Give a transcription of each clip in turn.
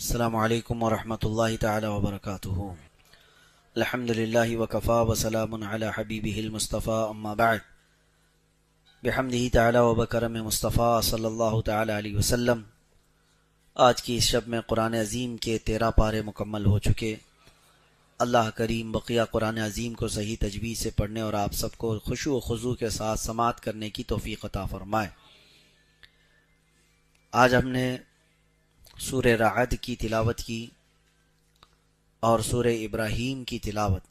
السلام علیکم ورحمۃ اللہ تعالی وبرکاتہ۔ الحمد للہ وکفا وسلام علی حبیبہ المصطفیٰ، اما بعد، بحمدہ تعالی وبکرم مصطفیٰ صلی اللہ تعالی علیہ وسلم۔ آج کی اس شب میں قرآن عظیم کے 13 پارے مکمل ہو چکے۔ اللہ کریم بقیہ قرآن عظیم کو صحیح تجوید سے پڑھنے اور آپ سب کو خشوع و خضوع کے ساتھ سماعت کرنے کی توفیق عطا فرمائے۔ آج ہم نے سورہ رعد کی تلاوت کی اور سورہ ابراہیم کی تلاوت،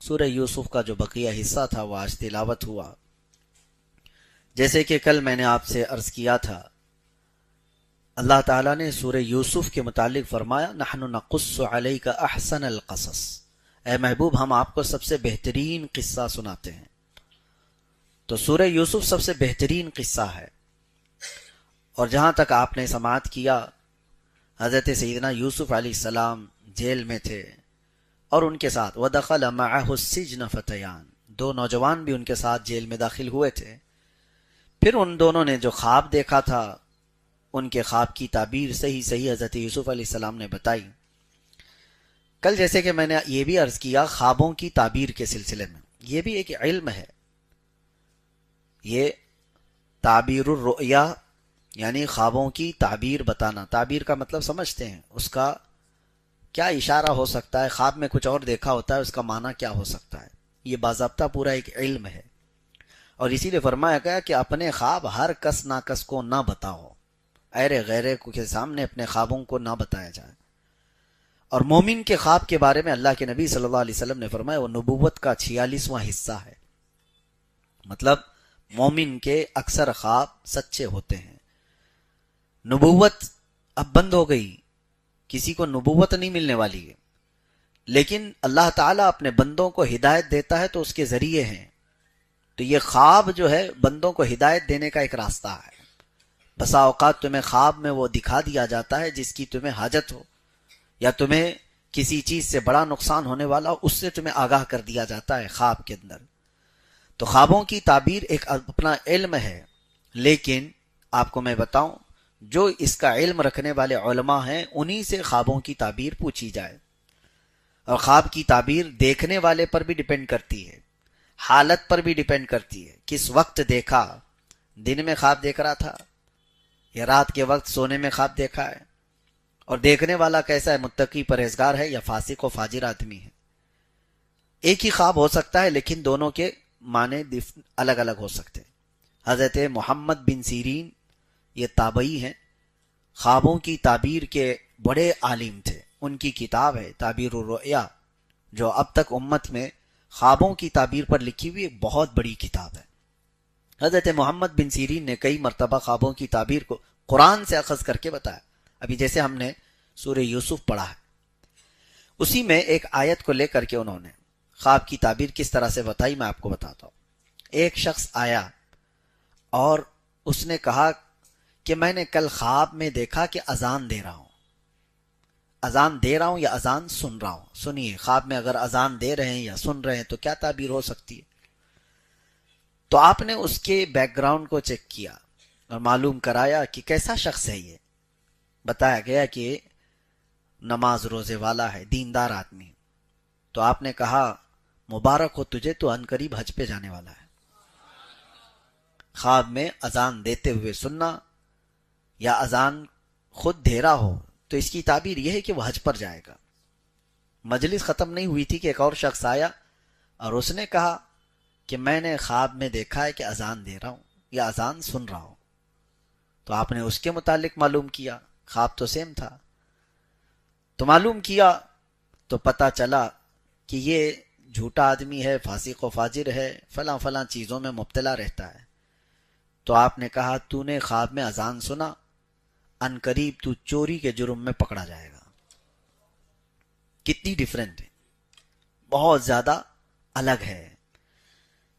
سورہ یوسف کا جو بقیہ حصہ تھا وہ آج تلاوت ہوا۔ جیسے کہ کل میں نے آپ سے عرض کیا تھا، اللہ تعالیٰ نے سورہ یوسف کے متعلق فرمایا نحن نقص علیک احسن القصص، اے محبوب ہم آپ کو سب سے بہترین قصہ سناتے ہیں۔ تو سورہ یوسف سب سے بہترین قصہ ہے، اور جہاں تک آپ نے سماعت کیا، حضرت سیدنا یوسف علیہ السلام جیل میں تھے اور ان کے ساتھ وَدَخَلَ مَعَهُ السِّجْنَ فَتَيَانِ، 2 نوجوان بھی ان کے ساتھ جیل میں داخل ہوئے تھے۔ پھر ان دونوں نے جو خواب دیکھا تھا، ان کے خواب کی تعبیر صحیح حضرت یوسف علیہ السلام نے بتائی۔ کل جیسے کہ میں نے یہ بھی عرض کیا، خوابوں کی تعبیر کے سلسلے میں یہ بھی ایک علم ہے، یہ تعبیر الرؤیا یعنی خوابوں کی تعبیر بتانا۔ تعبیر کا مطلب سمجھتے ہیں، اس کا کیا اشارہ ہو سکتا ہے، خواب میں کچھ اور دیکھا ہوتا ہے، اس کا معنی کیا ہو سکتا ہے، یہ باضابطہ پورا ایک علم ہے۔ اور اسی لیے فرمایا گیا کہ اپنے خواب ہر کس ناکس کو نہ بتاؤ، ایرے غیرے کے سامنے اپنے خوابوں کو نہ بتایا جائے۔ اور مومن کے خواب کے بارے میں اللہ کے نبی صلی اللہ علیہ وسلم نے فرمایا وہ نبوت کا 46واں حصہ ہے، مطلب مومن کے اکثر خواب سچے ہوتے ہیں۔ نبوت اب بند ہو گئی، کسی کو نبوت نہیں ملنے والی ہے، لیکن اللہ تعالیٰ اپنے بندوں کو ہدایت دیتا ہے تو اس کے ذریعے ہیں۔ تو یہ خواب جو ہے بندوں کو ہدایت دینے کا ایک راستہ ہے۔ بسا اوقات تمہیں خواب میں وہ دکھا دیا جاتا ہے جس کی تمہیں حاجت ہو، یا تمہیں کسی چیز سے بڑا نقصان ہونے والا ہو، اس سے تمہیں آگاہ کر دیا جاتا ہے خواب کے اندر۔ تو خوابوں کی تعبیر ایک اپنا علم ہے، لیکن آپ کو میں بتاؤں، جو اس کا علم رکھنے والے علماء ہیں انہی سے خوابوں کی تعبیر پوچھی جائے۔ اور خواب کی تعبیر دیکھنے والے پر بھی ڈیپینڈ کرتی ہے، حالت پر بھی ڈیپینڈ کرتی ہے، کس وقت دیکھا، دن میں خواب دیکھ رہا تھا یا رات کے وقت سونے میں خواب دیکھا ہے، اور دیکھنے والا کیسا ہے، متقی پرہیزگار ہے یا فاسق و فاجر آدمی ہے۔ ایک ہی خواب ہو سکتا ہے لیکن دونوں کے معنی الگ الگ ہو سکتے ہیں۔ حضرت محمد بن سیرین یہ تابعی ہیں، خوابوں کی تعبیر کے بڑے عالم تھے۔ ان کی کتاب ہے تعبیر الرؤیا، جو اب تک امت میں خوابوں کی تعبیر پر لکھی ہوئی ایک بہت بڑی کتاب ہے۔ حضرت محمد بن سیرین نے کئی مرتبہ خوابوں کی تعبیر کو قرآن سے اخذ کر کے بتایا۔ ابھی جیسے ہم نے سورہ یوسف پڑھا ہے، اسی میں ایک آیت کو لے کر کے انہوں نے خواب کی تعبیر کس طرح سے بتائی، میں آپ کو بتاتا ہوں۔ ایک شخص آیا اور اس نے کہا کہ میں نے کل خواب میں دیکھا کہ اذان دے رہا ہوں۔ اذان دے رہا ہوں یا اذان سن رہا ہوں؟ سنیے، خواب میں اگر اذان دے رہے ہیں یا سن رہے ہیں تو کیا تعبیر ہو سکتی ہے؟ تو آپ نے اس کے بیک گراؤنڈ کو چیک کیا اور معلوم کرایا کہ کیسا شخص ہے یہ۔ بتایا گیا کہ نماز روزے والا ہے، دیندار آدمی۔ تو آپ نے کہا مبارک ہو تجھے، تو عنقریب حج پہ جانے والا ہے۔ خواب میں اذان دیتے ہوئے سننا یا اذان خود دے رہا ہو تو اس کی تعبیر یہ ہے کہ وہ حج پر جائے گا۔ مجلس ختم نہیں ہوئی تھی کہ ایک اور شخص آیا اور اس نے کہا کہ میں نے خواب میں دیکھا ہے کہ اذان دے رہا ہوں یا اذان سن رہا ہوں۔ تو آپ نے اس کے متعلق معلوم کیا، خواب تو سیم تھا۔ تو معلوم کیا تو پتہ چلا کہ یہ جھوٹا آدمی ہے، فاسق و فاجر ہے، فلاں فلاں چیزوں میں مبتلا رہتا ہے۔ تو آپ نے کہا تو نے خواب میں اذان سنا، ان قریب تو چوری کے جرم میں پکڑا جائے گا۔ کتنی ڈیفرنٹ ہے، بہت زیادہ الگ ہے۔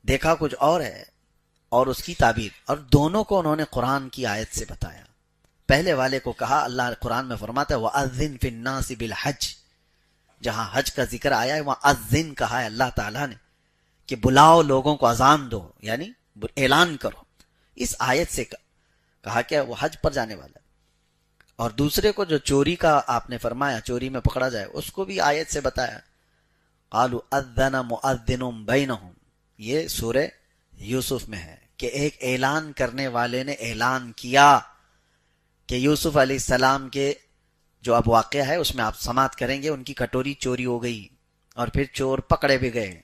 دیکھا کچھ اور ہے اور اس کی تعبیر، اور دونوں کو انہوں نے قرآن کی آیت سے بتایا۔ پہلے والے کو کہا، اللہ قرآن میں فرماتا ہے وَأَذِّن فِي النَّاسِ بِالْحَجِّ، جہاں حج کا ذکر آیا ہے وہاں اذن کہا ہے اللہ تعالیٰ نے کہ بلاؤ، لوگوں کو اذان دو، یعنی اعلان کرو۔ اس آیت سے کہا کہ وہ حج پر جانے والا ہے۔ اور دوسرے کو جو چوری کا آپ نے فرمایا چوری میں پکڑا جائے، اس کو بھی آیت سے بتایا، قالوا اذن مؤذن بینہم، یہ سورہ یوسف میں ہے کہ ایک اعلان کرنے والے نے اعلان کیا کہ یوسف علیہ السلام کے جو اب واقعہ ہے اس میں آپ سماعت کریں گے، ان کی کٹوری چوری ہو گئی اور پھر چور پکڑے بھی گئے۔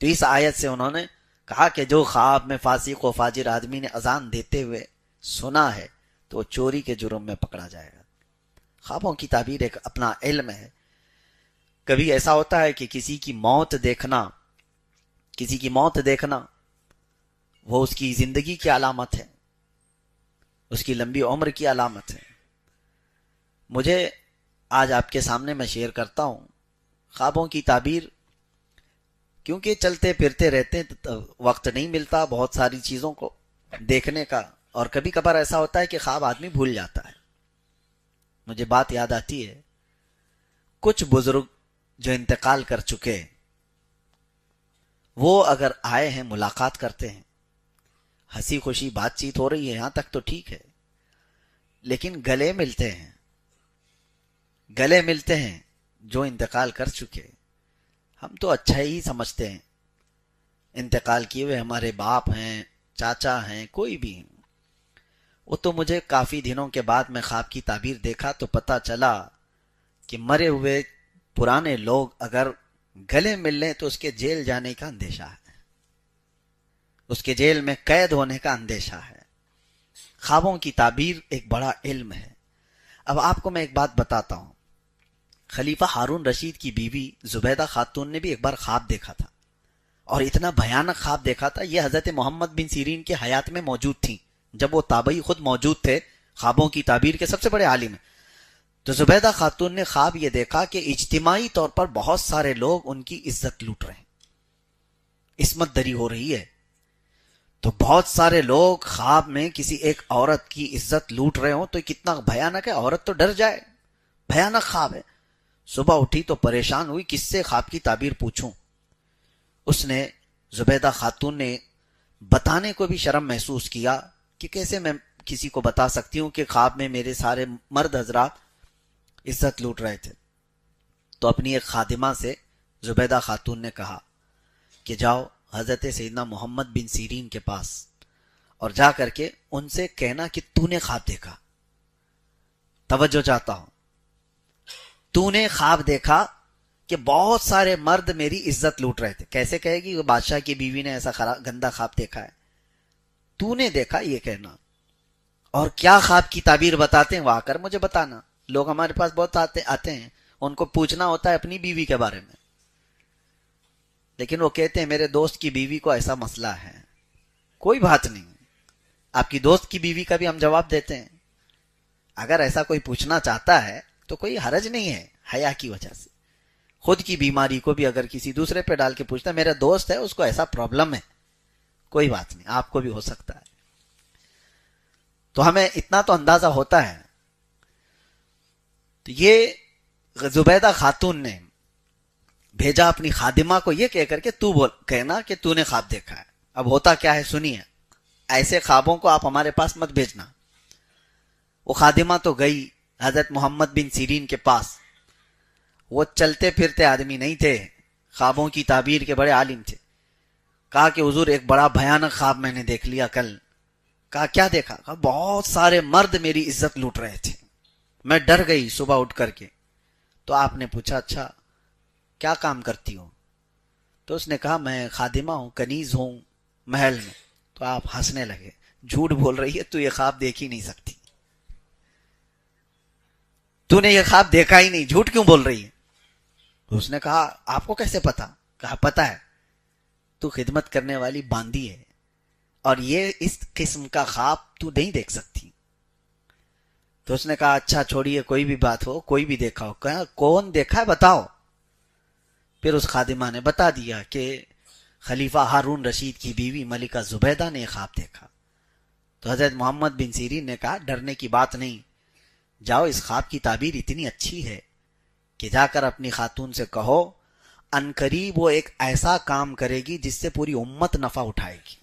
تو اس آیت سے انہوں نے کہا کہ جو خواب میں فاسق و فاجر آدمی نے اذان دیتے ہوئے سنا ہے تو وہ چوری کے جرم میں پکڑا جائے گا۔ خوابوں کی تعبیر ایک اپنا علم ہے۔ کبھی ایسا ہوتا ہے کہ کسی کی موت دیکھنا وہ اس کی زندگی کی علامت ہے، اس کی لمبی عمر کی علامت ہے۔ مجھے آج آپ کے سامنے میں شیئر کرتا ہوں خوابوں کی تعبیر، کیونکہ چلتے پھرتے رہتے ہیں تو وقت نہیں ملتا بہت ساری چیزوں کو دیکھنے کا، اور کبھی کبھار ایسا ہوتا ہے کہ خواب آدمی بھول جاتا ہے۔ مجھے بات یاد آتی ہے، کچھ بزرگ جو انتقال کر چکے وہ اگر آئے ہیں ملاقات کرتے ہیں، ہنسی خوشی بات چیت ہو رہی ہے، یہاں تک تو ٹھیک ہے، لیکن گلے ملتے ہیں جو انتقال کر چکے، ہم تو اچھا ہی سمجھتے ہیں، انتقال کیے ہوئے ہمارے باپ ہیں، چاچا ہیں، کوئی بھی ہیں۔ وہ تو مجھے کافی دنوں کے بعد میں خواب کی تعبیر دیکھا تو پتا چلا کہ مرے ہوئے پرانے لوگ اگر گلے مل لیں تو اس کے جیل جانے کا اندیشہ ہے، اس کے جیل میں قید ہونے کا اندیشہ ہے۔ خوابوں کی تعبیر ایک بڑا علم ہے۔ اب آپ کو میں ایک بات بتاتا ہوں، خلیفہ ہارون رشید کی بیوی زبیدہ خاتون نے بھی ایک بار خواب دیکھا تھا، اور اتنا بھیانک خواب دیکھا تھا، یہ حضرت محمد بن سیرین کے حیات میں موجود تھیں، جب وہ تابعی خود موجود تھے، خوابوں کی تعبیر کے سب سے بڑے عالم ہیں۔ تو زبیدہ خاتون نے خواب یہ دیکھا کہ اجتماعی طور پر بہت سارے لوگ ان کی عزت لوٹ رہے ہیں، عصمت دری ہو رہی ہے۔ تو بہت سارے لوگ خواب میں کسی ایک عورت کی عزت لوٹ رہے ہوں تو کتنا بھیانک ہے، عورت تو ڈر جائے، بھیانک خواب ہے۔ صبح اٹھی تو پریشان ہوئی، کس سے خواب کی تعبیر پوچھوں۔ اس نے زبیدہ خاتون نے بتانے کو بھی شرم محسوس کیا کہ کیسے میں کسی کو بتا سکتی ہوں کہ خواب میں میرے سارے مرد حضرات عزت لوٹ رہے تھے۔ تو اپنی ایک خادمہ سے زبیدہ خاتون نے کہا کہ جاؤ حضرت سیدنا محمد بن سیرین کے پاس اور جا کر کے ان سے کہنا کہ تو نے خواب دیکھا، توجہ چاہتا ہوں، تو نے خواب دیکھا کہ بہت سارے مرد میری عزت لوٹ رہے تھے۔ کیسے کہے گی وہ بادشاہ کی بیوی نے ایسا گندا خواب دیکھا ہے؟ تو نے دیکھا یہ کہنا، اور کیا خواب کی تعبیر بتاتے ہیں وہ آ کر مجھے بتانا۔ لوگ ہمارے پاس بہت آتے ہیں، ان کو پوچھنا ہوتا ہے اپنی بیوی کے بارے میں، لیکن وہ کہتے ہیں میرے دوست کی بیوی کو ایسا مسئلہ ہے۔ کوئی بات نہیں، آپ کی دوست کی بیوی کا بھی ہم جواب دیتے ہیں۔ اگر ایسا کوئی پوچھنا چاہتا ہے تو کوئی حرج نہیں ہے، حیا کی وجہ سے۔ خود کی بیماری کو بھی اگر کسی دوسرے پہ ڈال کے پوچھتا ہے، میرا دوست ہے اس کو ایسا پرابلم ہے، کوئی بات نہیں، آپ کو بھی ہو سکتا ہے۔ تو ہمیں اتنا تو اندازہ ہوتا ہے۔ تو یہ زبیدہ خاتون نے بھیجا اپنی خادمہ کو یہ کہہ کر کے تو کہنا کہ تو نے خواب دیکھا ہے۔ اب ہوتا کیا ہے سنیے، ایسے خوابوں کو آپ ہمارے پاس مت بھیجنا۔ وہ خادمہ تو گئی حضرت محمد بن سیرین کے پاس، وہ چلتے پھرتے آدمی نہیں تھے، خوابوں کی تعبیر کے بڑے عالم تھے۔ کہا کہ حضور ایک بڑا بھیانک خواب میں نے دیکھ لیا کل۔ کہا کیا دیکھا؟ کہا بہت سارے مرد میری عزت لوٹ رہے تھے، میں ڈر گئی صبح اٹھ کر کے۔ تو آپ نے پوچھا اچھا کیا کام کرتی ہوں؟ تو اس نے کہا میں خادمہ ہوں، کنیز ہوں محل میں۔ تو آپ ہنسنے لگے، جھوٹ بول رہی ہے، تو یہ خواب دیکھ ہی نہیں سکتی، تو نے یہ خواب دیکھا ہی نہیں، جھوٹ کیوں بول رہی ہے؟ تو اس نے کہا آپ کو کیسے پتا؟ کہا پتا ہے، تو خدمت کرنے والی باندی ہے اور یہ اس قسم کا خواب تو نہیں دیکھ سکتی۔ تو اس نے کہا اچھا چھوڑیے، کوئی بھی بات ہو، کوئی بھی دیکھا ہو۔ کہا کون دیکھا ہے بتاؤ۔ پھر اس خادمہ نے بتا دیا کہ خلیفہ ہارون رشید کی بیوی ملکہ زبیدہ نے خواب دیکھا۔ تو حضرت محمد بن سیرین نے کہا ڈرنے کی بات نہیں، جاؤ اس خواب کی تعبیر اتنی اچھی ہے کہ جا کر اپنی خاتون سے کہو ان قریب وہ ایک ایسا کام کرے گی جس سے پوری امت نفع اٹھائے گی۔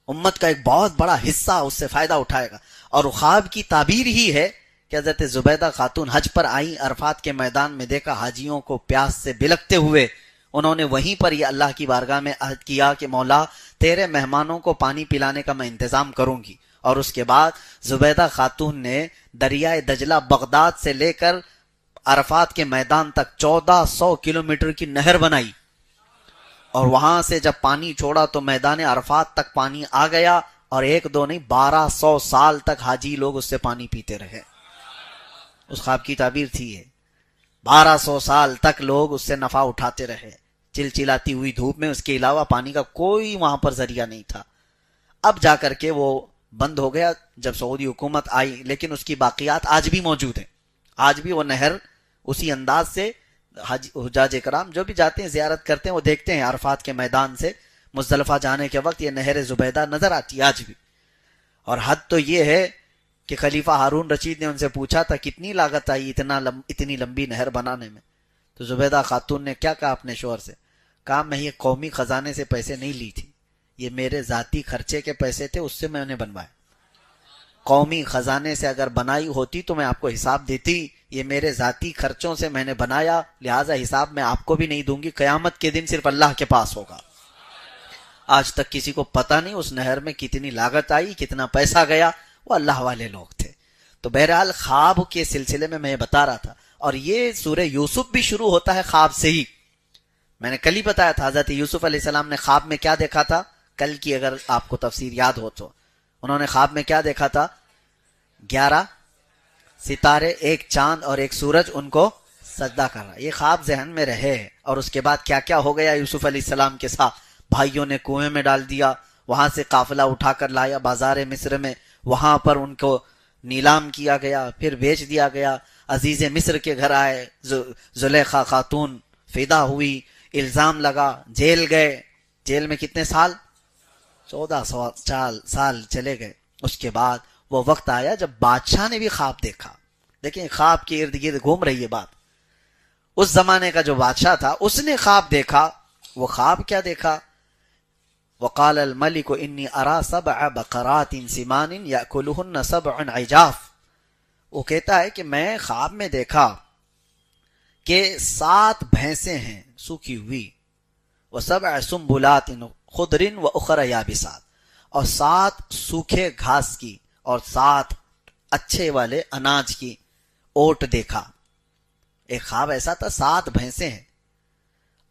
امت کا ایک بہت بڑا حصہ اس سے فائدہ اٹھائے گا. اور خواب کی تعبیر ہی ہے کہ حضرت زبیدہ خاتون حج پر آئیں، عرفات کے میدان میں دیکھا حاجیوں کو پیاس سے بلکتے ہوئے. انہوں نے وہیں پر یہ اللہ کی بارگاہ میں عہد کیا کہ مولا تیرے مہمانوں کو پانی پلانے کا میں انتظام کروں گی. اور اس کے بعد زبیدہ خاتون نے دریائے دجلہ بغداد سے لے کر عرفات کے میدان تک 1400 کلومیٹر کی نہر بنائی، اور وہاں سے جب پانی چھوڑا تو میدان عرفات تک پانی آ گیا، اور 1 2 نہیں 1200 سال تک حاجی لوگ اس سے پانی پیتے رہے. اس خواب کی تعبیر تھی یہ. 1200 سال تک لوگ اس سے نفع اٹھاتے رہے چلچلاتی ہوئی دھوپ میں. اس کے علاوہ پانی کا کوئی وہاں پر ذریعہ نہیں تھا. اب جا کر کے وہ بند ہو گیا جب سعودی حکومت آئی، لیکن اس کی باقیات آج بھی موجود ہیں. آج بھی وہ نہر اسی انداز سے حجاج کرام جو بھی جاتے ہیں زیارت کرتے ہیں وہ دیکھتے ہیں عرفات کے میدان سے مزدلفہ جانے کے وقت یہ نہر زبیدہ نظر آتی ہے آج بھی. اور حد تو یہ ہے کہ خلیفہ ہارون رشید نے ان سے پوچھا تھا کتنی لاگت آئی اتنی لمبی نہر بنانے میں. تو زبیدہ خاتون نے کیا کہا اپنے شوہر سے؟ کہا میں یہ قومی خزانے سے پیسے نہیں لی تھی، یہ میرے ذاتی خرچے کے پیسے تھے، اس سے میں نے بنوایا. قومی خزانے سے اگر بنائی ہوتی تو میں آپ کو حساب دیتی، یہ میرے ذاتی خرچوں سے میں نے بنایا، لہٰذا حساب میں آپ کو بھی نہیں دوں گی، قیامت کے دن صرف اللہ کے پاس ہوگا. آج تک کسی کو پتہ نہیں اس نہر میں کتنی لاگت آئی، کتنا پیسہ گیا، وہ اللہ والے لوگ تھے. تو بہرحال خواب کے سلسلے میں بتا رہا تھا، اور یہ سورہ یوسف بھی شروع ہوتا ہے خواب سے ہی. میں نے کل ہی بتایا تھا حضرت یوسف علیہ السلام نے خواب میں کیا دیکھا تھا. کل کی اگر آپ کو تفسیر یاد ہو تو انہوں نے خواب میں کیا دیکھا تھا؟ 11 ستارے، ایک چاند اور ایک سورج ان کو سجدہ کر رہا. یہ خواب ذہن میں رہے. اور اس کے بعد کیا کیا ہو گیا یوسف علیہ السلام کے ساتھ؟ بھائیوں نے کنویں میں ڈال دیا، وہاں سے قافلہ اٹھا کر لایا بازار مصر میں، وہاں پر ان کو نیلام کیا گیا، پھر بیچ دیا گیا. عزیز مصر کے گھر آئے، زلیخا خاتون فدا ہوئی، الزام لگا، جیل گئے. جیل میں کتنے سال؟ 1400 سال چلے گئے. اس کے بعد وہ وقت آیا جب بادشاہ نے بھی خواب دیکھا. دیکھیں خواب کے ارد گرد گھوم رہی ہے بات. اس زمانے کا جو بادشاہ تھا اس نے خواب دیکھا. وہ خواب کیا دیکھا؟ وقال الملك انی ارا 7 بقرات سمان یاکلهن 7 عجاف. وہ کہتا ہے کہ میں خواب میں دیکھا کہ 7 بھینسیں ہیں سوکھی ہوئی، و7 سنبلات خضر واخر یابسات، اور 7 سوکھے گھاس کی اور 7 اچھے والے اناج کی اوٹ دیکھا. ایک خواب ایسا تھا 7 بھینسیں ہیں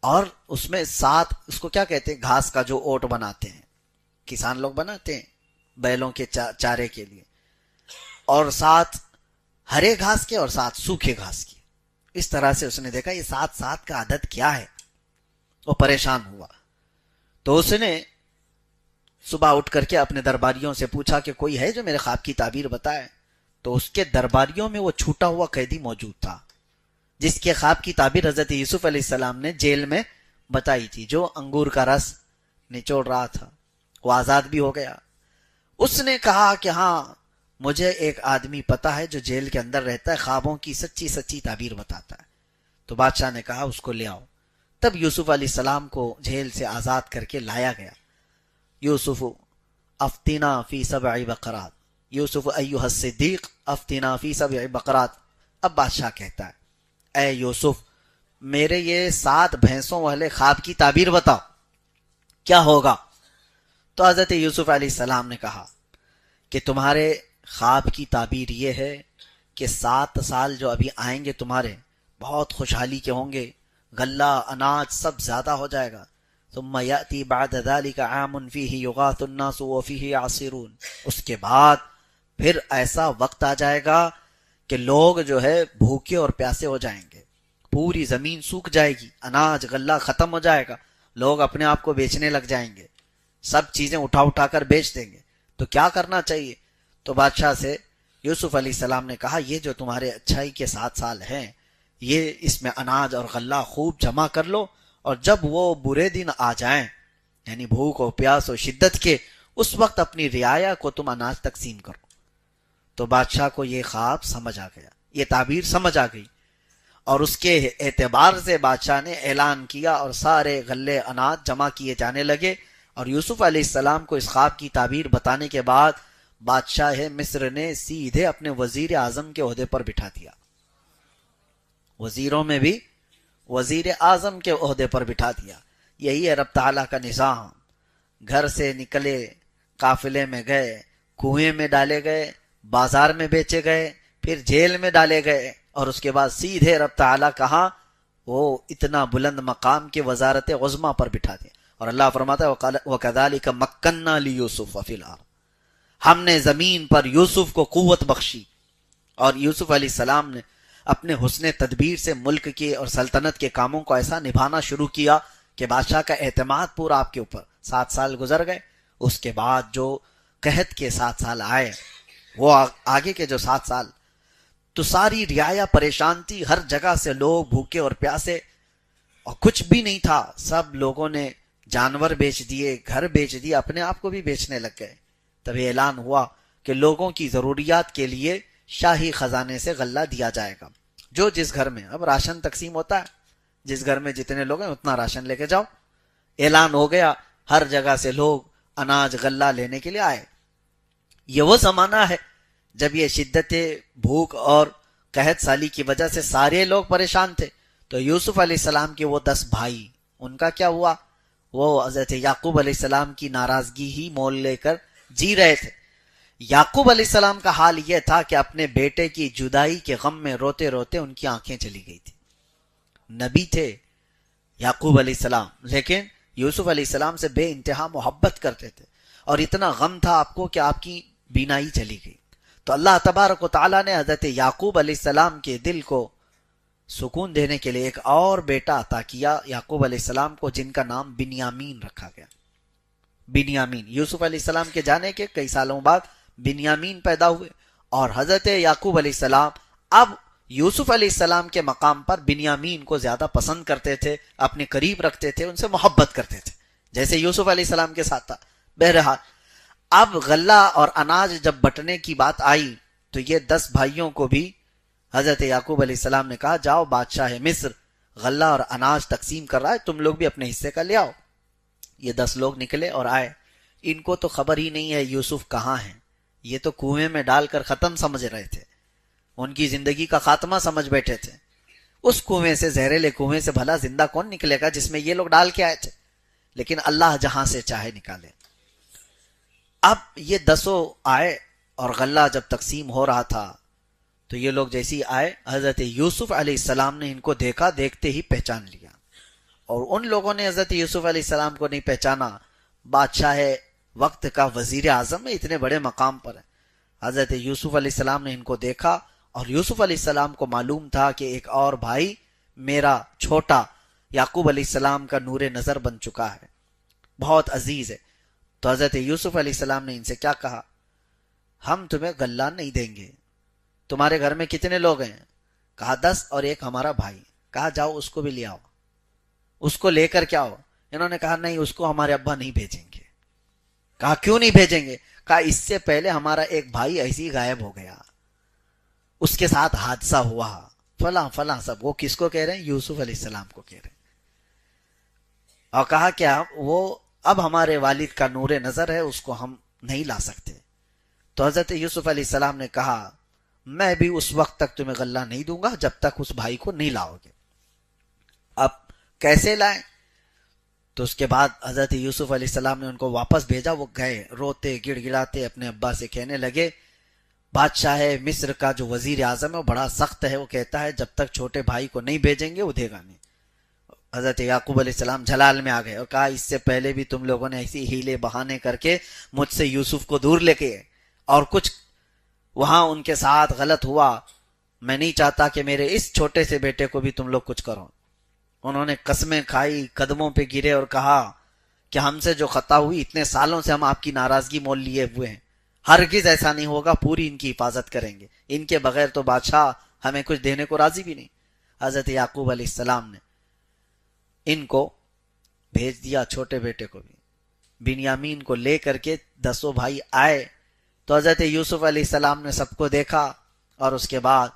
اور اس میں 7، اس کو کیا کہتے ہیں، گھاس کا جو اوٹ بناتے ہیں کسان لوگ بناتے ہیں بیلوں کے چارے کے لیے، اور 7 ہرے گھاس کے اور 7 سوکھے گھاس کی. اس طرح سے اس نے دیکھا یہ 7 کا عدد کیا ہے. وہ پریشان ہوا تو اس نے صبح اٹھ کر کے اپنے درباریوں سے پوچھا کہ کوئی ہے جو میرے خواب کی تعبیر بتائے. تو اس کے درباریوں میں وہ چھوٹا ہوا قیدی موجود تھا جس کے خواب کی تعبیر حضرت یوسف علیہ السلام نے جیل میں بتائی تھی، جو انگور کا رس نچوڑ رہا تھا. وہ آزاد بھی ہو گیا. اس نے کہا کہ ہاں مجھے ایک آدمی پتا ہے جو جیل کے اندر رہتا ہے، خوابوں کی سچی تعبیر بتاتا ہے. تو بادشاہ نے کہا اس کو لے آؤ. تب یوسف علیہ السلام کو جیل سے آزاد کر کے لایا گیا. یوسف افتنا فی 7 بقرات، یوسف ایھا الصدیق افتنا فی 7 بقرات. اب بادشاہ کہتا ہے اے یوسف میرے یہ 7 بھینسوں والے خواب کی تعبیر بتاؤ کیا ہوگا. تو حضرت یوسف علیہ السلام نے کہا کہ تمہارے خواب کی تعبیر یہ ہے کہ 7 سال جو ابھی آئیں گے تمہارے بہت خوشحالی کے ہوں گے، غلہ اناج سب زیادہ ہو جائے گا. ثم یأتی بعد ذلك عام فیہ یغاث الناس وفیہ یعصرون. اس کے بعد پھر ایسا وقت آ جائے گا کہ لوگ جو ہے بھوکے اور پیاسے ہو جائیں گے، پوری زمین سوکھ جائے گی، اناج غلہ ختم ہو جائے گا، لوگ اپنے آپ کو بیچنے لگ جائیں گے، سب چیزیں اٹھا کر بیچ دیں گے. تو کیا کرنا چاہیے؟ تو بادشاہ سے یوسف علیہ السلام نے کہا یہ جو تمہارے اچھائی کے 7 سال ہیں یہ اس میں اناج اور غلہ خوب جمع کر لو، اور جب وہ برے دن آ جائیں یعنی بھوک و پیاس و شدت کے، اس وقت اپنی رعایا کو تم اناج تقسیم کرو. تو بادشاہ کو یہ خواب سمجھ آ گیا، یہ تعبیر سمجھ آ گئی، اور اس کے اعتبار سے بادشاہ نے اعلان کیا اور سارے غلے اناج جمع کیے جانے لگے. اور یوسف علیہ السلام کو اس خواب کی تعبیر بتانے کے بعد بادشاہ مصر نے سیدھے اپنے وزیر اعظم کے عہدے پر بٹھا دیا، وزیروں میں بھی وزیر اعظم کے عہدے پر بٹھا دیا۔ یہی ہے رب تعالیٰ کا نظام، گھر سے نکلے، قافلے میں گئے، کنویں میں ڈالے گئے، بازار میں بیچے گئے، پھر جیل میں ڈالے گئے، اور اس کے بعد سیدھے رب تعالیٰ کہاں وہ اتنا بلند مقام کے وزارت عظمیٰ پر بٹھا دیا۔ اور اللہ فرماتا ہے وَكَذَلِكَ مَكَّنَّا لِيُوسُفَ فِي الْأَرْضِ، ہم نے زمین پر یوسف کو قوت بخشی، اور یوسف علیہ السلام نے اپنے حسن تدبیر سے ملک کے اور سلطنت کے کاموں کو ایسا نبھانا شروع کیا کہ بادشاہ کا اعتماد پورا آپ کے اوپر۔ 7 سال گزر گئے، اس کے بعد جو قحط کے 7 سال آئے، وہ آگے کے جو 7 سال تو ساری رعایا پریشان تھی، ہر جگہ سے لوگ بھوکے اور پیاسے، اور کچھ بھی نہیں تھا، سب لوگوں نے جانور بیچ دیے، گھر بیچ دیے، اپنے آپ کو بھی بیچنے لگ گئے۔ تبھی اعلان ہوا کہ لوگوں کی ضروریات کے لیے شاہی خزانے سے غلہ دیا جائے گا، جو جس گھر میں، اب راشن تقسیم ہوتا ہے، جس گھر میں جتنے لوگ ہیں اتنا راشن لے کے جاؤ۔ اعلان ہو گیا، ہر جگہ سے لوگ اناج غلہ لینے کے لیے آئے۔ یہ وہ زمانہ ہے جب یہ شدت بھوک اور قحط سالی کی وجہ سے سارے لوگ پریشان تھے۔ تو یوسف علیہ السلام کے وہ 10 بھائی، ان کا کیا ہوا؟ وہ حضرت یعقوب علیہ السلام کی ناراضگی ہی مول لے کر جی رہے تھے۔ یعقوب علیہ السلام کا حال یہ تھا کہ اپنے بیٹے کی جدائی کے غم میں روتے روتے ان کی آنکھیں چلی گئی تھی۔ نبی تھے یعقوب علیہ السلام، لیکن یوسف علیہ السلام سے بے انتہا محبت کرتے تھے، اور اتنا غم تھا آپ کو کہ آپ کی بینائی چلی گئی۔ تو اللہ تبارک و تعالیٰ نے حضرت یعقوب علیہ السلام کے دل کو سکون دینے کے لیے ایک اور بیٹا عطا کیا یعقوب علیہ السلام کو، جن کا نام بنیامین رکھا گیا۔ بنیامین، یوسف علیہ السلام کے جانے کے کئی سالوں بعد بنیامین پیدا ہوئے، اور حضرت یعقوب علیہ السلام اب یوسف علیہ السلام کے مقام پر بنیامین کو زیادہ پسند کرتے تھے، اپنے قریب رکھتے تھے، ان سے محبت کرتے تھے، جیسے یوسف علیہ السلام کے ساتھ تھا۔ بہرحال اب غلہ اور اناج جب بٹنے کی بات آئی تو یہ 10 بھائیوں کو بھی حضرت یعقوب علیہ السلام نے کہا جاؤ بادشاہ مصر غلہ اور اناج تقسیم کر رہا ہے، تم لوگ بھی اپنے حصے کا لے آؤ۔ یہ 10 لوگ نکلے اور آئے، ان کو تو خبر ہی نہیں ہے یوسف کہاں ہیں، یہ تو کنویں میں ڈال کر ختم سمجھ رہے تھے، ان کی زندگی کا خاتمہ سمجھ بیٹھے تھے۔ اس کنویں سے، زہریلے کنویں سے بھلا زندہ کون نکلے گا جس میں یہ لوگ ڈال کے آئے تھے، لیکن اللہ جہاں سے چاہے نکالے۔ اب یہ 10 آئے، اور غلہ جب تقسیم ہو رہا تھا تو یہ لوگ جیسی آئے، حضرت یوسف علیہ السلام نے ان کو دیکھا، دیکھتے ہی پہچان لیا، اور ان لوگوں نے حضرت یوسف علیہ السلام کو نہیں پہچانا۔ بادشاہ وقت کا وزیر اعظم ہے، اتنے بڑے مقام پر ہے۔ حضرت یوسف علیہ السلام نے ان کو دیکھا، اور یوسف علیہ السلام کو معلوم تھا کہ ایک اور بھائی میرا چھوٹا یعقوب علیہ السلام کا نور نظر بن چکا ہے، بہت عزیز ہے۔ تو حضرت یوسف علیہ السلام نے ان سے کیا کہا؟ ہم تمہیں غلہ نہیں دیں گے، تمہارے گھر میں کتنے لوگ ہیں؟ کہا 10 اور ایک ہمارا بھائی۔ کہا جاؤ اس کو بھی لے آؤ، اس کو لے کر کیا ہو؟ انہوں نے کہا نہیں، اس کو ہمارے ابا نہیں بھیجیں گے۔ کہا کیوں نہیں بھیجیں گے؟ کہا اس سے پہلے ہمارا ایک بھائی ایسے ہی غائب ہو گیا، اس کے ساتھ حادثہ ہوا، فلاں فلاں سب۔ وہ کس کو کہہ رہے ہیں؟ یوسف علیہ السلام کو کہہ رہے ہیں۔ اور کہا کیا وہ اب ہمارے والد کا نور نظر ہے، اس کو ہم نہیں لا سکتے۔ تو حضرت یوسف علیہ السلام نے کہا میں بھی اس وقت تک تمہیں غلہ نہیں دوں گا جب تک اس بھائی کو نہیں لاؤ گے۔ اب کیسے لائیں؟ تو اس کے بعد حضرت یوسف علیہ السلام نے ان کو واپس بھیجا، وہ گئے روتے گڑ گڑاتے اپنے ابا سے کہنے لگے بادشاہ مصر کا جو وزیر اعظم ہے وہ بڑا سخت ہے، وہ کہتا ہے جب تک چھوٹے بھائی کو نہیں بھیجیں گے وہ دے گا نہیں۔ حضرت یعقوب علیہ السلام جلال میں آ گئے اور کہا اس سے پہلے بھی تم لوگوں نے ایسی ہیلے بہانے کر کے مجھ سے یوسف کو دور لے کے، اور کچھ وہاں ان کے ساتھ غلط ہوا، میں نہیں چاہتا کہ میرے اس چھوٹے سے بیٹے کو بھی تم لوگ کچھ کرو۔ انہوں نے قسمیں کھائی، قدموں پہ گرے اور کہا کہ ہم سے جو خطا ہوئی، اتنے سالوں سے ہم آپ کی ناراضگی مول لیے ہوئے ہیں، ہرگز ایسا نہیں ہوگا، پوری ان کی حفاظت کریں گے، ان کے بغیر تو بادشاہ ہمیں کچھ دینے کو راضی بھی نہیں۔ حضرت یعقوب علیہ السلام نے ان کو بھیج دیا، چھوٹے بیٹے کو بھی، بنیامین کو لے کر کے 10 بھائی آئے۔ تو حضرت یوسف علیہ السلام نے سب کو دیکھا، اور اس کے بعد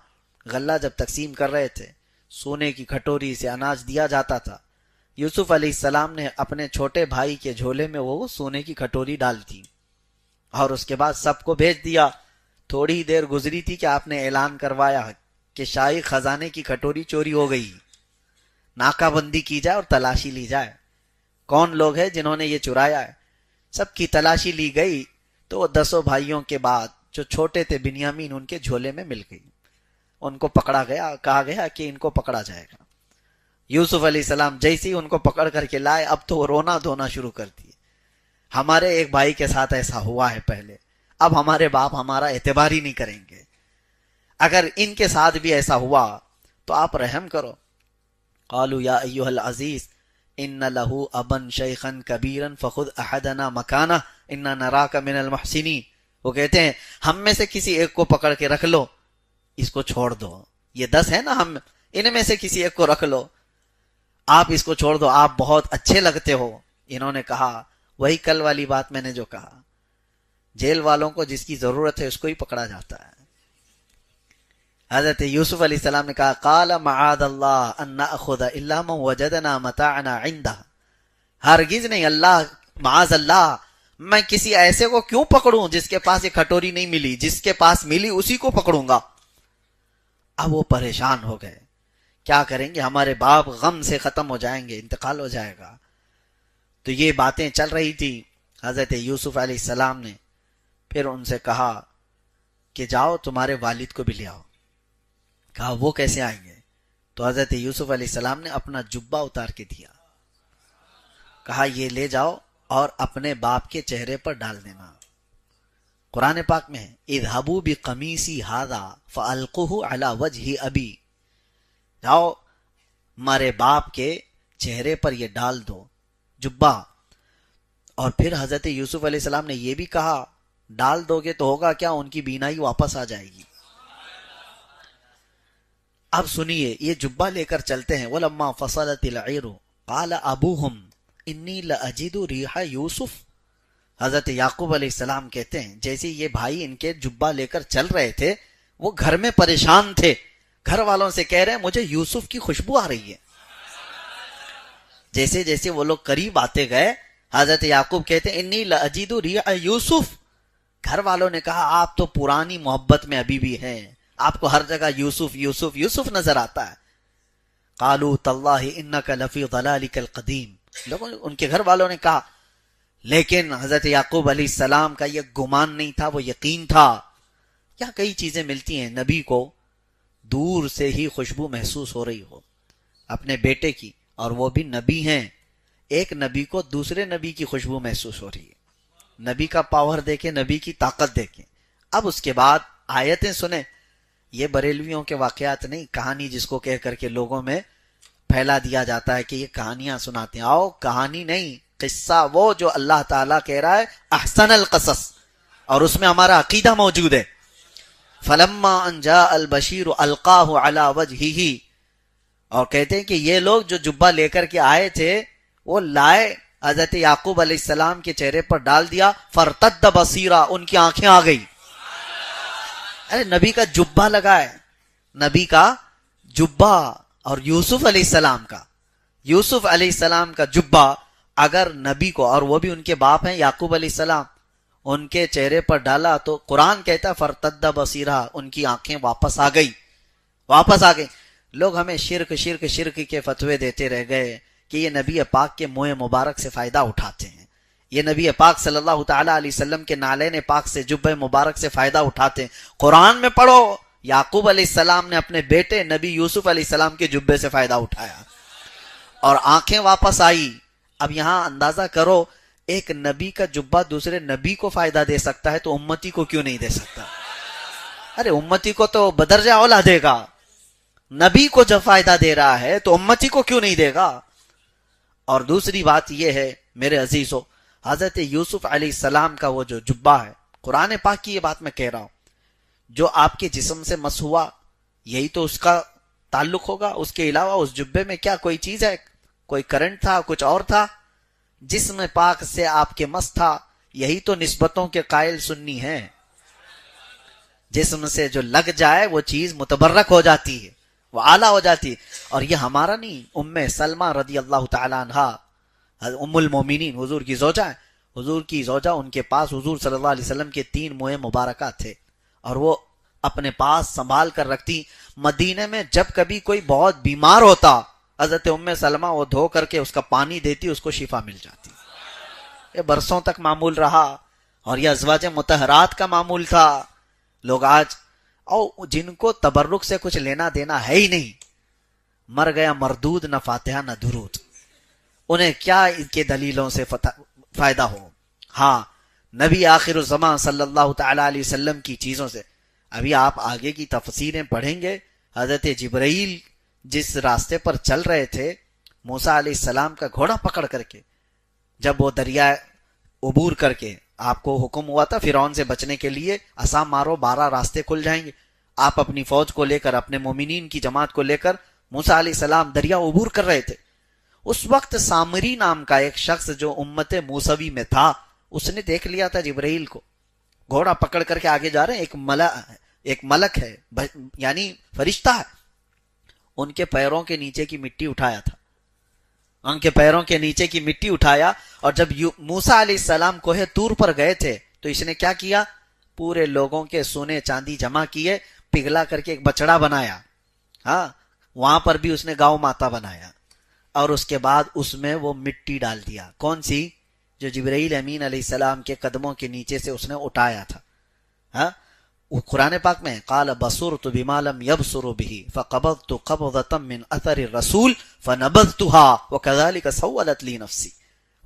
غلہ جب تقسیم کر رہے تھے، سونے کی کھٹوری سے اناج دیا جاتا تھا، یوسف علیہ السلام نے اپنے چھوٹے بھائی کے جھولے میں وہ سونے کی کٹوری ڈال دی اور اس کے بعد سب کو بھیج دیا. تھوڑی دیر گزری تھی کہ آپ نے اعلان کروایا کہ شاہی خزانے کی کٹوری چوری ہو گئی، ناکہ بندی کی جائے اور تلاشی لی جائے. کون لوگ ہیں جنہوں نے یہ چرایا ہے؟ سب کی تلاشی لی گئی تو وہ 10 بھائیوں کے بعد جو چھوٹے تھے بنیامین، ان کے جھولے میں مل گئی. ان کو پکڑا گیا، کہا گیا کہ ان کو پکڑا جائے گا. یوسف علیہ السلام جیسے ہی ان کو پکڑ کر کے لائے، اب تو وہ رونا دھونا شروع کر دیے. ہمارے ایک بھائی کے ساتھ ایسا ہوا ہے پہلے، اب ہمارے باپ ہمارا اعتبار ہی نہیں کریں گے. اگر ان کے ساتھ بھی ایسا ہوا تو آپ رحم کرو. قالوا یا ایھا العزیز ان لہ ابا شیخا کبیرا فخذ احدنا مکانہ انا نراک من المحسنین. وہ کہتے ہیں ہم میں سے کسی ایک کو پکڑ کے رکھ لو، اس کو چھوڑ دو. یہ 10 ہے نا، ہم ان میں سے کسی ایک کو رکھ لو، آپ اس کو چھوڑ دو، آپ بہت اچھے لگتے ہو. انہوں نے کہا وہی کل والی بات میں نے جو کہا، جیل والوں کو جس کی ضرورت ہے اس کو ہی پکڑا جاتا ہے. حضرت یوسف علیہ السلام نے کہا قال معاذ اللہ ان ناخذ الا من وجدنا متاعنا عنده. ہرگز نہیں، اللہ معاذ اللہ، میں کسی ایسے کو کیوں پکڑوں جس کے پاس یہ کھٹوری نہیں ملی، جس کے پاس ملی اسی کو پکڑوں گا. اب وہ پریشان ہو گئے، کیا کریں گے، ہمارے باپ غم سے ختم ہو جائیں گے، انتقال ہو جائے گا. تو یہ باتیں چل رہی تھی. حضرت یوسف علیہ السلام نے پھر ان سے کہا کہ جاؤ تمہارے والد کو بھی لے آؤ. کہا وہ کیسے آئیں گے؟ تو حضرت یوسف علیہ السلام نے اپنا جبہ اتار کے دیا، کہا یہ لے جاؤ اور اپنے باپ کے چہرے پر ڈال دینا. قرآن پاک میں ہے اذهبوا بقمیصی ھذا فالقوه علی وجہ ابی. جاؤ ہمارے باپ کے چہرے پر یہ ڈال دو جبہ. اور پھر حضرت یوسف علیہ السلام نے یہ بھی کہا ڈال دو گے تو ہوگا کیا، ان کی بینائی واپس آ جائے گی. اب سنیے، یہ جبہ لے کر چلتے ہیں. وَلَمَّا فَصَلَتِ الْعِيرُ قَالَ أَبُوهُمْ إِنِّي لَأَجِدُ رِيحَ يُوسُف. حضرت یعقوب علیہ السلام کہتے ہیں جیسے یہ بھائی ان کے جبہ لے کر چل رہے تھے، وہ گھر میں پریشان تھے، گھر والوں سے کہہ رہے ہیں مجھے یوسف کی خوشبو آ رہی ہے. جیسے جیسے وہ لوگ قریب آتے گئے، حضرت یعقوب کہتے ہیں انی لأجد ریح یوسف. گھر والوں نے کہا آپ تو پرانی محبت میں ابھی بھی ہیں، آپ کو ہر جگہ یوسف یوسف یوسف نظر آتا ہے. قالوا تاللہ انک لفی ضلالک القدیم. لوگوں ان کے گھر والوں نے کہا، لیکن حضرت یعقوب علیہ السلام کا یہ گمان نہیں تھا، وہ یقین تھا. کیا کئی چیزیں ملتی ہیں نبی کو دور سے ہی خوشبو محسوس ہو رہی ہو اپنے بیٹے کی، اور وہ بھی نبی ہیں. ایک نبی کو دوسرے نبی کی خوشبو محسوس ہو رہی ہے. نبی کا پاور دیکھیں، نبی کی طاقت دیکھیں. اب اس کے بعد آیتیں سنیں. یہ بریلویوں کے واقعات نہیں، کہانی جس کو کہہ کر کے لوگوں میں پھیلا دیا جاتا ہے کہ یہ کہانیاں سناتے ہیں. آؤ کہانی نہیں، قصہ وہ جو اللہ تعالیٰ کہہ رہا ہے احسن القصص، اور اس میں ہمارا عقیدہ موجود ہے. فلما ان جاء البشیر القاہ علی وجہہ. اور کہتے ہیں کہ یہ لوگ جو جبہ لے کر کے آئے تھے وہ لائے، حضرت یعقوب علیہ السلام کے چہرے پر ڈال دیا. فرتد بصیرا، ان کی آنکھیں آ گئی. ارے نبی کا جبہ لگا ہے، نبی کا جبہ، اور یوسف علیہ السلام کا جبہ اگر نبی کو، اور وہ بھی ان کے باپ ہیں یعقوب علیہ السلام، ان کے چہرے پر ڈالا تو قرآن کہتا ہے فرتد بصیرا، ان کی آنکھیں واپس آ گئی. لوگ ہمیں شرک شرک شرک کے فتوے دیتے رہ گئے کہ یہ نبی پاک کے منہ مبارک سے فائدہ اٹھاتے ہیں، یہ نبی پاک صلی اللہ تعالی علیہ وسلم کے نالین پاک سے، جبہ مبارک سے فائدہ اٹھاتے ہیں. قرآن میں پڑھو یعقوب علیہ السلام نے اپنے بیٹے نبی یوسف علیہ السلام کے جبے سے فائدہ اٹھایا اور آنکھیں واپس آئی. اب یہاں اندازہ کرو، ایک نبی کا جبہ دوسرے نبی کو فائدہ دے سکتا ہے تو امتی کو کیوں نہیں دے سکتا؟ ارے امتی کو تو بدرجہ اولا دے گا، نبی کو جب فائدہ دے رہا ہے تو امتی کو کیوں نہیں دے گا؟ اور دوسری بات یہ ہے میرے عزیزو، حضرت یوسف علیہ السلام کا وہ جو جبہ ہے، قرآن پاک کی یہ بات میں کہہ رہا ہوں، جو آپ کے جسم سے مس ہوا یہی تو اس کا تعلق ہوگا. اس کے علاوہ اس جبے میں کیا کوئی چیز ہے؟ کوئی کرنٹ تھا، کچھ اور تھا؟ جسم پاک سے آپ کے مس تھا. یہی تو نسبتوں کے قائل سنی ہیں. جسم سے جو لگ جائے وہ چیز متبرک ہو جاتی ہے، وہ اعلیٰ ہو جاتی. اور یہ ہمارا نہیں، ام سلمہ رضی اللہ تعالیٰ عنہا ام المومنین حضور کی زوجہ ہے. حضور کی زوجہ، ان کے پاس حضور صلی اللہ علیہ وسلم کے 3 موئے مبارکہ تھے اور وہ اپنے پاس سنبھال کر رکھتی. مدینے میں جب کبھی کوئی بہت بیمار ہوتا، حضرت ام سلمہ وہ دھو کر کے اس کا پانی دیتی، اس کو شفا مل جاتی. یہ برسوں تک معمول رہا اور یہ ازواج مطہرات کا معمول تھا. لوگ آج اور جن کو تبرک سے کچھ لینا دینا ہے ہی نہیں، مر گیا مردود، نہ فاتحہ نہ درود، انہیں کیا ان کے دلیلوں سے فائدہ ہو. ہاں، نبی آخر الزمان صلی اللہ تعالی علیہ وسلم کی چیزوں سے. ابھی آپ آگے کی تفسیریں پڑھیں گے. حضرت جبرائیل جس راستے پر چل رہے تھے موسیٰ علیہ السلام کا گھوڑا پکڑ کر کے، جب وہ دریا عبور کر کے، آپ کو حکم ہوا تھا فرعون سے بچنے کے لیے عصا مارو 12 راستے کھل جائیں گے. آپ اپنی فوج کو لے کر، اپنے مومنین کی جماعت کو لے کر موسیٰ علیہ السلام دریا عبور کر رہے تھے. اس وقت سامری نام کا ایک شخص جو امت موسوی میں تھا، اس نے دیکھ لیا تھا جبرائیل کو گھوڑا پکڑ کر کے آگے جا رہے ہیں. ایک ملک ہے، یعنی فرشتہ ہے. ان کے پیروں کے نیچے کی مٹی اٹھایا تھا، ان کے پیروں کے نیچے کی مٹی اٹھایا. اور جب موسیٰ علیہ السلام کوہ طور پر گئے تھے تو اس نے کیا کیا؟ پورے لوگوں کے سونے چاندی جمع کیے، پگھلا کر کے ایک بچڑا بنایا. ہاں، وہاں پر بھی اس نے گاؤں ماتا بنایا اور اس کے بعد اس میں وہ مٹی ڈال دیا. کون سی؟ جو جبرائیل امین علیہ السلام کے قدموں کے نیچے سے اس نے اٹھایا تھا. ہاں، وہ قرآن پاک میں قال بصرت بما لم يبصروا به فقبضت قبضة من اثر الرسول فنبذتها وكذلك سولت لي نفسي.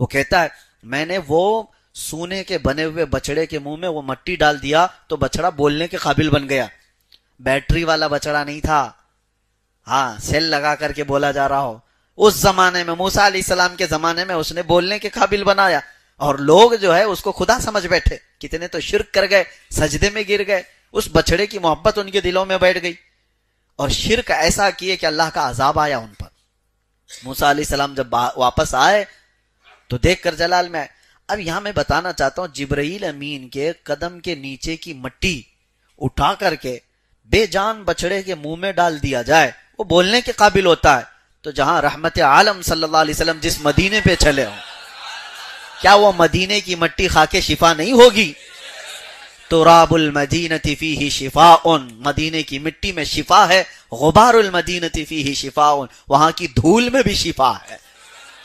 وہ کہتا ہے میں نے وہ سونے کے بنے ہوئے بچڑے کے منہ میں وہ مٹی ڈال دیا تو بچڑا بولنے کے قابل بن گیا. بیٹری والا بچڑا نہیں تھا، ہاں سیل لگا کر کے بولا جا رہا ہو. اس زمانے میں موسیٰ علیہ السلام کے زمانے میں اس نے بولنے کے قابل بنایا. اور لوگ جو ہے اس کو خدا سمجھ بیٹھے. کتنے تو شرک کر گئے، سجدے میں گر گئے. اس بچڑے کی محبت ان کے دلوں میں بیٹھ گئی اور شرک ایسا کیے کہ اللہ کا عذاب آیا ان پر. موسیٰ علیہ السلام جب واپس آئے تو دیکھ کر جلال میں آئے. اب یہاں میں بتانا چاہتا ہوں جبرائیل امین کے قدم کے نیچے کی مٹی اٹھا کر کے بے جان بچڑے کے منہ میں ڈال دیا جائے، وہ بولنے کے قابل ہوتا ہے. تو جہاں رحمت عالم صلی اللہ علیہ وسلم جس مدینے پہ چلے ہوں، کیا وہ مدینے کی مٹی کھا کے شفا نہیں ہوگی؟ تراب المدینۃ فیہ شفاء، مدینے کی مٹی میں شفا ہے. غبار المدینۃ فیہ شفاء، وہاں کی دھول میں بھی شفا ہے.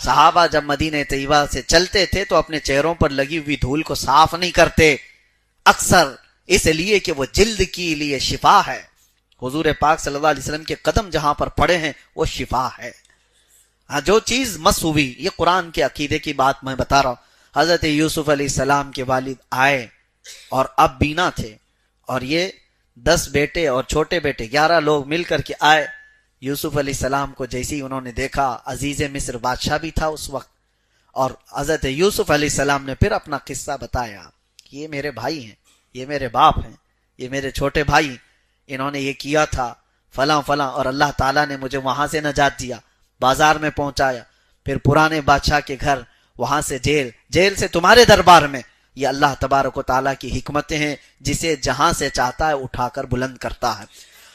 صحابہ جب مدینہ طیبہ سے چلتے تھے تو اپنے چہروں پر لگی ہوئی دھول کو صاف نہیں کرتے، اکثر اس لیے کہ وہ جلد کے لیے شفا ہے. حضور پاک صلی اللہ علیہ وسلم کے قدم جہاں پر پڑے ہیں وہ شفا ہے. جو چیز مس ہوئی، یہ قرآن کے عقیدے کی بات میں بتا رہا ہوں. حضرت یوسف علیہ السلام کے والد آئے اور اب بینا تھے اور یہ 10 بیٹے اور چھوٹے بیٹے 11 لوگ مل کر کے آئے. یوسف علیہ السلام کو جیسے ہی انہوں نے دیکھا، عزیز مصر بادشاہ بھی تھا اس وقت، اور حضرت یوسف علیہ السلام نے پھر اپنا قصہ بتایا کہ یہ میرے بھائی ہیں، یہ میرے باپ ہیں، یہ میرے چھوٹے بھائی، انہوں نے یہ کیا تھا فلاں فلاں، اور اللہ تعالیٰ نے مجھے وہاں سے نجات دیا، بازار میں پہنچایا، پھر پرانے بادشاہ کے گھر، وہاں سے جیل سے تمہارے دربار میں. یہ اللہ تبارک و تعالیٰ کی حکمتیں ہیں، جسے جہاں سے چاہتا ہے اٹھا کر بلند کرتا ہے.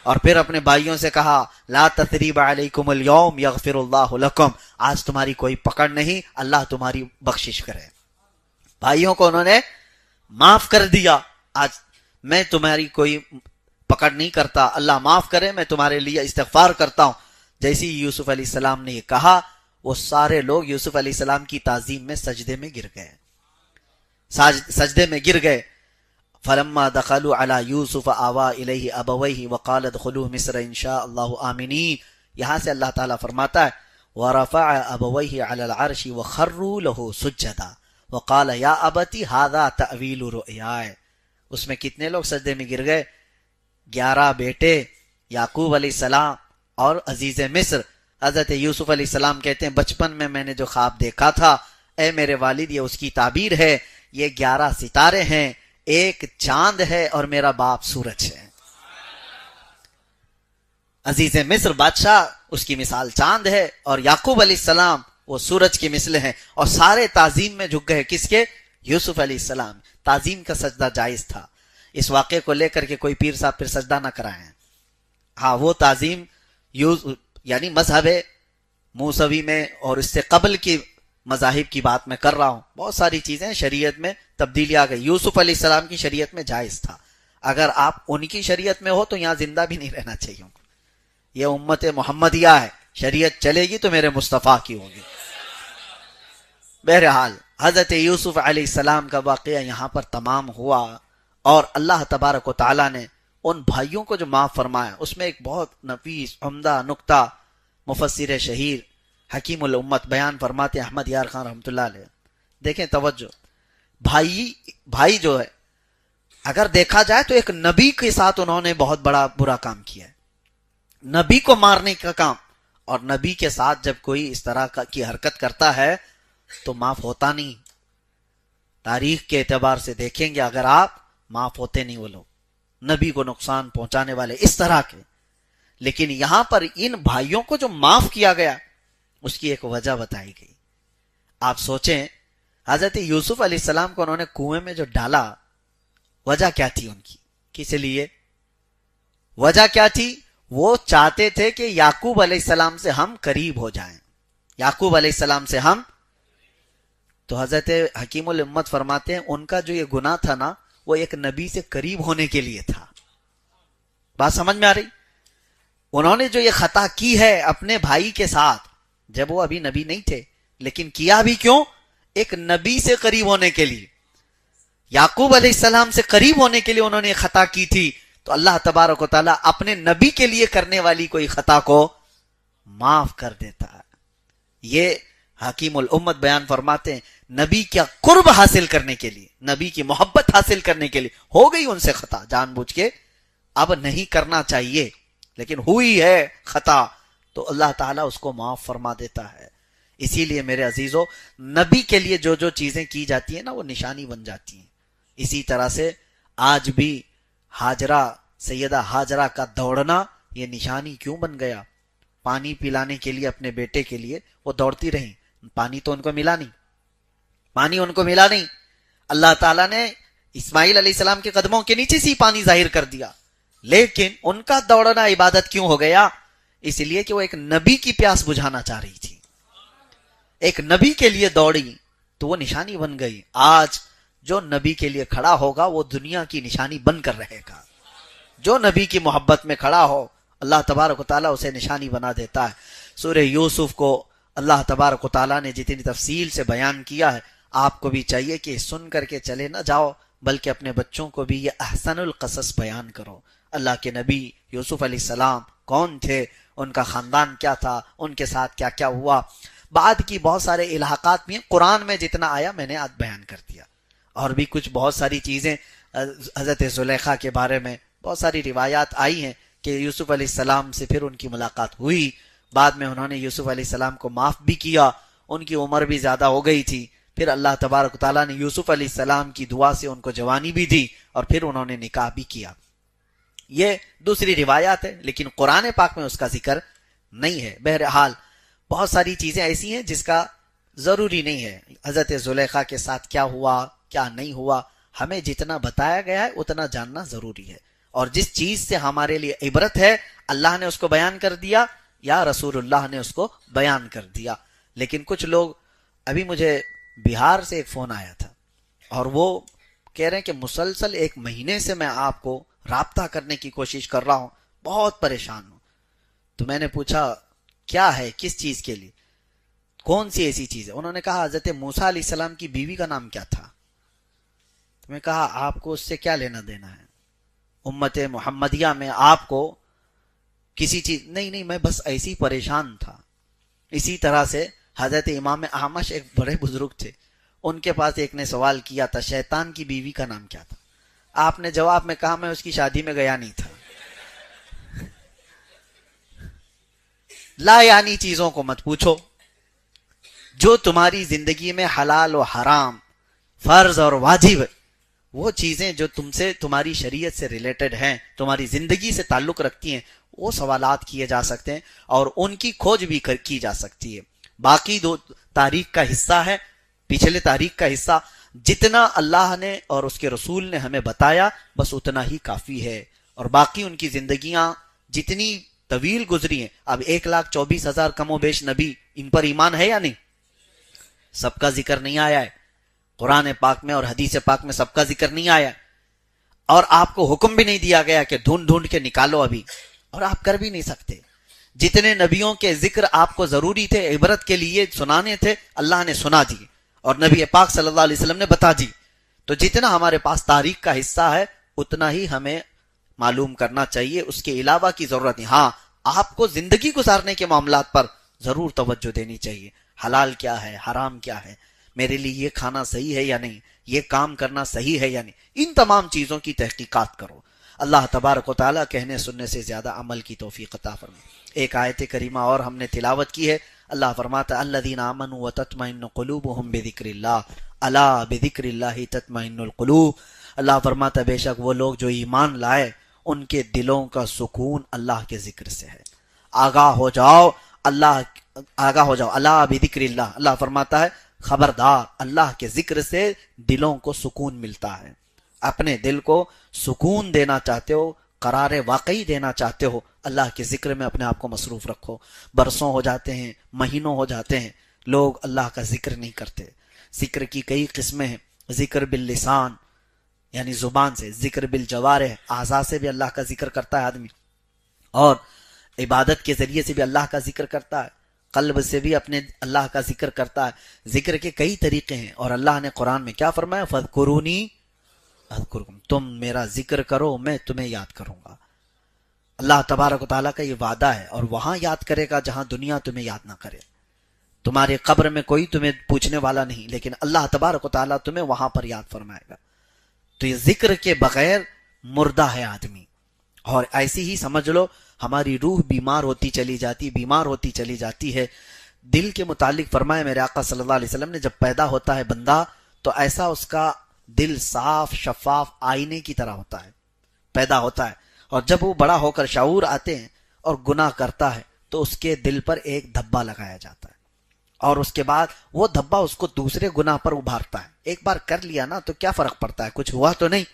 اور پھر اپنے بھائیوں سے کہا لا تثریب علیکم اليوم یغفر اللہ لکم، آج تمہاری کوئی پکڑ نہیں، اللہ تمہاری بخشش کرے. بھائیوں کو انہوں نے معاف کر دیا، آج میں تمہاری کوئی پکڑ نہیں کرتا، اللہ معاف کرے، میں تمہارے لیے استغفار کرتا ہوں. جیسے ہی یوسف علیہ السلام نے یہ کہا، وہ سارے لوگ یوسف علیہ السلام کی تعظیم میں سجدے میں گر گئے، سجدے میں گر گئے. فلما دخلوا على یوسف آوا الیہ ابویہ وقال ادخلوا مصر ان شاء اللہ آمنین. یہاں سے اللہ تعالیٰ فرماتا ہے ورفع ابویہ علی العرش وخروا له سجدا وقال یا ابتی ھذا تأویل رؤیاے. اس میں کتنے لوگ سجدے میں گر گئے؟ 11 بیٹے، یعقوب علیہ السلام اور عزیز مصر. حضرت یوسف علیہ السلام کہتے ہیں بچپن میں نے جو خواب دیکھا تھا، اے میرے والد یہ اس کی تعبیر ہے، یہ 11 ستارے ہیں، ایک چاند ہے اور میرا باپ سورج ہے. عزیز مصر بادشاہ، اس کی مثال چاند ہے، اور یعقوب علیہ السلام وہ سورج کی مثل ہیں. اور سارے تعظیم میں جھک گئے، کس کے؟ یوسف علیہ السلام. تعظیم کا سجدہ جائز تھا. اس واقعے کو لے کر کے کوئی پیر صاحب پھر سجدہ نہ کرائیں. ہاں، وہ تعظیم یعنی مذہب موسوی میں اور اس سے قبل کی مذاہب کی بات میں کر رہا ہوں، بہت ساری چیزیں شریعت میں تبدیلی آ گئی. یوسف علیہ السلام کی شریعت میں جائز تھا، اگر آپ ان کی شریعت میں ہو تو یہاں زندہ بھی نہیں رہنا چاہیے. یہ امت محمدیہ ہے، شریعت چلے گی تو میرے مصطفیٰ کی ہوگی. بہرحال حضرت یوسف علیہ السلام کا واقعہ یہاں پر تمام ہوا، اور اللہ تبارک و تعالی نے ان بھائیوں کو جو معاف فرمایا، اس میں ایک بہت نفیس عمدہ نکتہ مفسر شہیر حکیم الامت بیان فرماتے احمد یار خان رحمۃ اللہ علیہ. دیکھیں توجہ، بھائی جو ہے اگر دیکھا جائے تو ایک نبی کے ساتھ انہوں نے بہت بڑا برا کام کیا ہے، نبی کو مارنے کا کام. اور نبی کے ساتھ جب کوئی اس طرح کی حرکت کرتا ہے تو معاف ہوتا نہیں. تاریخ کے اعتبار سے دیکھیں گے اگر آپ، معاف ہوتے نہیں وہ لوگ، نبی کو نقصان پہنچانے والے اس طرح کے. لیکن یہاں پر ان بھائیوں کو جو معاف کیا گیا اس کی ایک وجہ بتائی گئی. آپ سوچیں حضرت یوسف علیہ السلام کو انہوں نے کنویں میں جو ڈالا، وجہ کیا تھی ان کی؟ کس لیے وجہ کیا تھی؟ وہ چاہتے تھے کہ یعقوب علیہ السلام سے ہم قریب ہو جائیں، یعقوب علیہ السلام سے ہم. تو حضرت حکیم الامت فرماتے ہیں ان کا جو یہ گناہ تھا نا، وہ ایک نبی سے قریب ہونے کے لیے تھا. بات سمجھ میں آ رہی؟ انہوں نے جو یہ خطا کی ہے اپنے بھائی کے ساتھ، جب وہ ابھی نبی نہیں تھے، لیکن کیا بھی کیوں؟ ایک نبی سے قریب ہونے کے لیے، یعقوب علیہ السلام سے قریب ہونے کے لیے انہوں نے خطا کی تھی. تو اللہ تبارک و تعالیٰ اپنے نبی کے لیے کرنے والی کوئی خطا کو معاف کر دیتا ہے. یہ حکیم الامت بیان فرماتے ہیں نبی کیا قرب حاصل کرنے کے لیے، نبی کی محبت حاصل کرنے کے لیے ہو گئی ان سے خطا، جان بوجھ کے اب نہیں کرنا چاہیے لیکن ہوئی ہے خطا، تو اللہ تعالیٰ اس کو معاف فرما دیتا ہے. اسی لیے میرے عزیزو، نبی کے لیے جو جو چیزیں کی جاتی ہیں نا وہ نشانی بن جاتی ہیں. اسی طرح سے آج بھی ہاجرہ، سیدہ ہاجرہ کا دوڑنا یہ نشانی کیوں بن گیا؟ پانی پلانے کے لیے اپنے بیٹے کے لیے وہ دوڑتی رہیں، پانی تو ان کو ملا نہیں، پانی ان کو ملا نہیں. اللہ تعالیٰ نے اسماعیل علیہ السلام کے قدموں کے نیچے سے پانی ظاہر کر دیا، لیکن ان کا دوڑنا عبادت کیوں ہو گیا؟ اس لیے کہ وہ ایک نبی کی پیاس بجھانا چاہ رہی تھی، ایک نبی کے لیے دوڑی تو وہ نشانی بن گئی. آج جو نبی کے لیے کھڑا ہوگا وہ دنیا کی نشانی بن کر رہے گا. جو نبی کی محبت میں کھڑا ہو اللہ تبارک و تعالیٰ اسے نشانی بنا دیتا ہے. سورہ یوسف کو اللہ تبارک و تعالیٰ نے جتنی تفصیل سے بیان کیا ہے، آپ کو بھی چاہیے کہ سن کر کے چلے نہ جاؤ، بلکہ اپنے بچوں کو بھی یہ احسن القصص بیان کرو. اللہ کے نبی یوسف علیہ السلام کون تھے، ان کا خاندان کیا تھا، ان کے ساتھ کیا کیا ہوا. بعد کی بہت سارے الحاقات میں قرآن میں جتنا آیا میں نے آج بیان کر دیا. اور بھی کچھ بہت ساری چیزیں حضرت زلیخا کے بارے میں بہت ساری روایات آئی ہیں کہ یوسف علیہ السلام سے پھر ان کی ملاقات ہوئی، بعد میں انہوں نے یوسف علیہ السلام کو معاف بھی کیا، ان کی عمر بھی زیادہ ہو گئی تھی. پھر اللہ تبارک تعالیٰ نے یوسف علیہ السلام کی دعا سے ان کو جوانی بھی دی اور پھر انہوں نے نکاح بھی کیا. یہ دوسری روایات ہے لیکن قرآن پاک میں اس کا ذکر نہیں ہے. بہرحال بہت ساری چیزیں ایسی ہیں جس کا ضروری نہیں ہے. حضرت زلیخا کے ساتھ کیا ہوا کیا نہیں ہوا، ہمیں جتنا بتایا گیا ہے اتنا جاننا ضروری ہے. اور جس چیز سے ہمارے لیے عبرت ہے اللہ نے اس کو بیان کر دیا یا رسول اللہ نے اس کو بیان کر دیا. لیکن کچھ لوگ، ابھی مجھے بہار سے ایک فون آیا تھا اور وہ کہہ رہے ہیں کہ مسلسل 1 مہینے سے میں آپ کو رابطہ کرنے کی کوشش کر رہا ہوں، بہت پریشان ہوں. تو میں نے پوچھا کیا ہے، کس چیز کے لیے، کون سی ایسی چیز ہے؟ انہوں نے کہا حضرت موسیٰ علیہ السلام کی بیوی کا نام کیا تھا. تو میں کہا آپ کو اس سے کیا لینا دینا ہے، امت محمدیہ میں آپ کو کسی چیز نہیں، میں بس ایسی پریشان تھا. اسی طرح سے حضرت امام احمش ایک بڑے بزرگ تھے، ان کے پاس ایک نے سوال کیا تھا شیطان کی بیوی کا نام کیا تھا. آپ نے جواب میں کہا میں اس کی شادی میں گیا نہیں تھا. لا یعنی چیزوں کو مت پوچھو، جو تمہاری زندگی میں حلال و حرام، فرض اور واجب، وہ چیزیں جو تم سے، تمہاری شریعت سے ریلیٹڈ ہیں، تمہاری زندگی سے تعلق رکھتی ہیں، وہ سوالات کیے جا سکتے ہیں اور ان کی کھوج بھی کی جا سکتی ہے. باقی دو تاریخ کا حصہ ہے، پچھلے تاریخ کا حصہ، جتنا اللہ نے اور اس کے رسول نے ہمیں بتایا بس اتنا ہی کافی ہے. اور باقی ان کی زندگیاں جتنی طویل گزری ہیں. اب 1,24,000 کم و بیش نبی، ان پر ایمان ہے یا نہیں؟ سب کا ذکر نہیں آیا ہے قرآن پاک میں اور حدیث پاک میں، سب کا ذکر نہیں آیا ہے. اور آپ کو حکم بھی نہیں دیا گیا کہ ڈھونڈ ڈھونڈ کے نکالو ابھی، اور آپ کر بھی نہیں سکتے. جتنے نبیوں کے ذکر آپ کو ضروری تھے، عبرت کے لیے سنانے تھے، اللہ نے سنا دی اور نبی پاک صلی اللہ علیہ وسلم نے بتا دی. تو جتنا ہمارے پاس تاریخ کا حصہ ہے اتنا ہی ہمیں معلوم کرنا چاہیے، اس کے علاوہ کی ضرورت نہیں. ہاں، آپ کو زندگی گزارنے کے معاملات پر ضرور توجہ دینی چاہیے. حلال کیا ہے، حرام کیا ہے، میرے لیے یہ کھانا صحیح ہے یا نہیں، یہ کام کرنا صحیح ہے یا نہیں، ان تمام چیزوں کی تحقیقات کرو. اللہ تبارک و تعالیٰ کہنے سننے سے زیادہ عمل کی توفیق عطا فرمائے. ایک آیت کریمہ اور ہم نے تلاوت کی ہے. اللہ فرماتا ہے الذین آمنوا وتطمئن قلوبهم بذکر اللہ الا بذکر اللہ تطمئن القلوب. اللہ فرماتا ہے بے شک وہ لوگ جو ایمان لائے ان کے دلوں کا سکون اللہ کے ذکر سے ہے. آگاہ ہو جاؤ الا بذکر اللہ. اللہ فرماتا ہے خبردار، اللہ کے ذکر سے دلوں کو سکون ملتا ہے. اپنے دل کو سکون دینا چاہتے ہو، قرار واقعی دینا چاہتے ہو، اللہ کے ذکر میں اپنے آپ کو مصروف رکھو. برسوں ہو جاتے ہیں، مہینوں ہو جاتے ہیں، لوگ اللہ کا ذکر نہیں کرتے. ذکر کی کئی قسمیں ہیں. ذکر باللسان یعنی زبان سے، ذکر بالجوارح اعضاء سے بھی اللہ کا ذکر کرتا ہے آدمی، اور عبادت کے ذریعے سے بھی اللہ کا ذکر کرتا ہے، قلب سے بھی اپنے اللہ کا ذکر کرتا ہے. ذکر کے کئی طریقے ہیں اور اللہ نے قرآن میں کیا فرمایا؟ فَاذْكُرُونِي اذکرکم، تم میرا ذکر کرو میں تمہیں یاد کروں گا. اللہ تبارک و تعالیٰ کا یہ وعدہ ہے، اور وہاں یاد کرے گا جہاں دنیا تمہیں یاد نہ کرے. تمہارے قبر میں کوئی تمہیں پوچھنے والا نہیں، لیکن اللہ تبارک و تعالیٰ تمہیں وہاں پر یاد فرمائے گا. تو یہ ذکر کے بغیر مردہ ہے آدمی. اور ایسی ہی سمجھ لو ہماری روح بیمار ہوتی چلی جاتی ہے. دل کے متعلق فرمایا میرے آقا صلی اللہ علیہ وسلم نے، جب پیدا ہوتا ہے بندہ تو ایسا اس کا دل صاف شفاف آئینے کی طرح ہوتا ہے، پیدا ہوتا ہے. اور جب وہ بڑا ہو کر شعور آتے ہیں اور گناہ کرتا ہے تو اس کے دل پر ایک دھبا لگایا جاتا ہے، اور اس کے بعد وہ دھبا اس کو دوسرے گناہ پر ابھارتا ہے. ایک بار کر لیا نا تو کیا فرق پڑتا ہے، کچھ ہوا تو نہیں.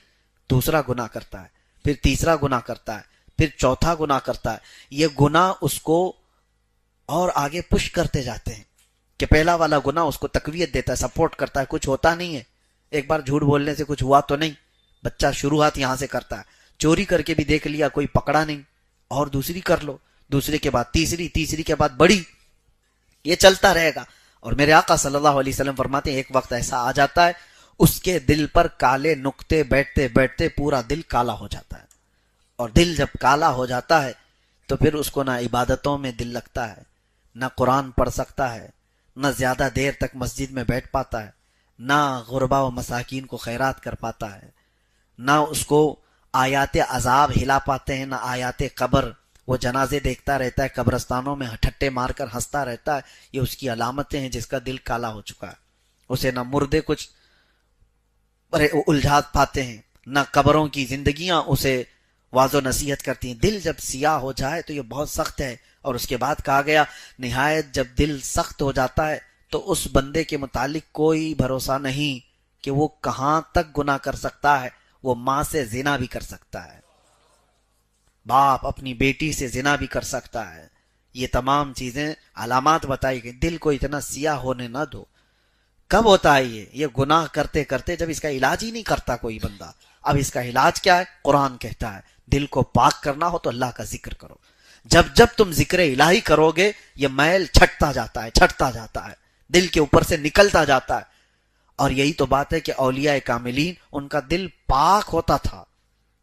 دوسرا گناہ کرتا ہے، پھر تیسرا گناہ کرتا ہے، پھر چوتھا گناہ کرتا ہے. یہ گناہ اس کو اور آگے پش کرتے جاتے ہیں کہ پہلا والا گناہ اس کو تقویت دیتا ہے، سپورٹ کرتا ہے. کچھ ہوتا نہیں ہے، ایک بار جھوٹ بولنے سے کچھ ہوا تو نہیں، بچہ شروعات یہاں سے کرتا ہے. چوری کر کے بھی دیکھ لیا، کوئی پکڑا نہیں، اور دوسری کر لو، دوسرے کے بعد تیسری، تیسری کے بعد بڑی، یہ چلتا رہے گا. اور میرے آقا صلی اللہ علیہ وسلم فرماتے ہیں ایک وقت ایسا آ جاتا ہے اس کے دل پر کالے نقطے بیٹھتے بیٹھتے پورا دل کالا ہو جاتا ہے. اور دل جب کالا ہو جاتا ہے تو پھر اس کو نہ عبادتوں میں دل لگتا ہے، نہ قرآن پڑھ سکتا ہے، نہ زیادہ دیر تک مسجد میں بیٹھ پاتا ہے، نہ غربا و مساکین کو خیرات کر پاتا ہے، نہ اس کو آیات عذاب ہلا پاتے ہیں، نہ آیات قبر. وہ جنازے دیکھتا رہتا ہے، قبرستانوں میں ٹھٹے مار کر ہنستا رہتا ہے. یہ اس کی علامتیں ہیں جس کا دل کالا ہو چکا ہے. اسے نہ مردے کچھ الجھات پاتے ہیں، نہ قبروں کی زندگیاں اسے واض و نصیحت کرتی ہیں. دل جب سیاہ ہو جائے تو یہ بہت سخت ہے. اور اس کے بعد کہا گیا نہایت جب دل سخت ہو جاتا ہے تو اس بندے کے متعلق کوئی بھروسہ نہیں کہ وہ کہاں تک گناہ کر سکتا ہے. وہ ماں سے زنا بھی کر سکتا ہے، باپ اپنی بیٹی سے زنا بھی کر سکتا ہے. یہ تمام چیزیں علامات بتائی گئی. دل کو اتنا سیاہ ہونے نہ دو. کب ہوتا ہے یہ گناہ کرتے کرتے، جب اس کا علاج ہی نہیں کرتا کوئی بندہ. اب اس کا علاج کیا ہے؟ قرآن کہتا ہے دل کو پاک کرنا ہو تو اللہ کا ذکر کرو. جب تم ذکر الہی کرو گے یہ میل چھٹتا جاتا ہے، دل کے اوپر سے نکلتا جاتا ہے. اور یہی تو بات ہے کہ اولیاء کاملین ان کا دل پاک ہوتا تھا،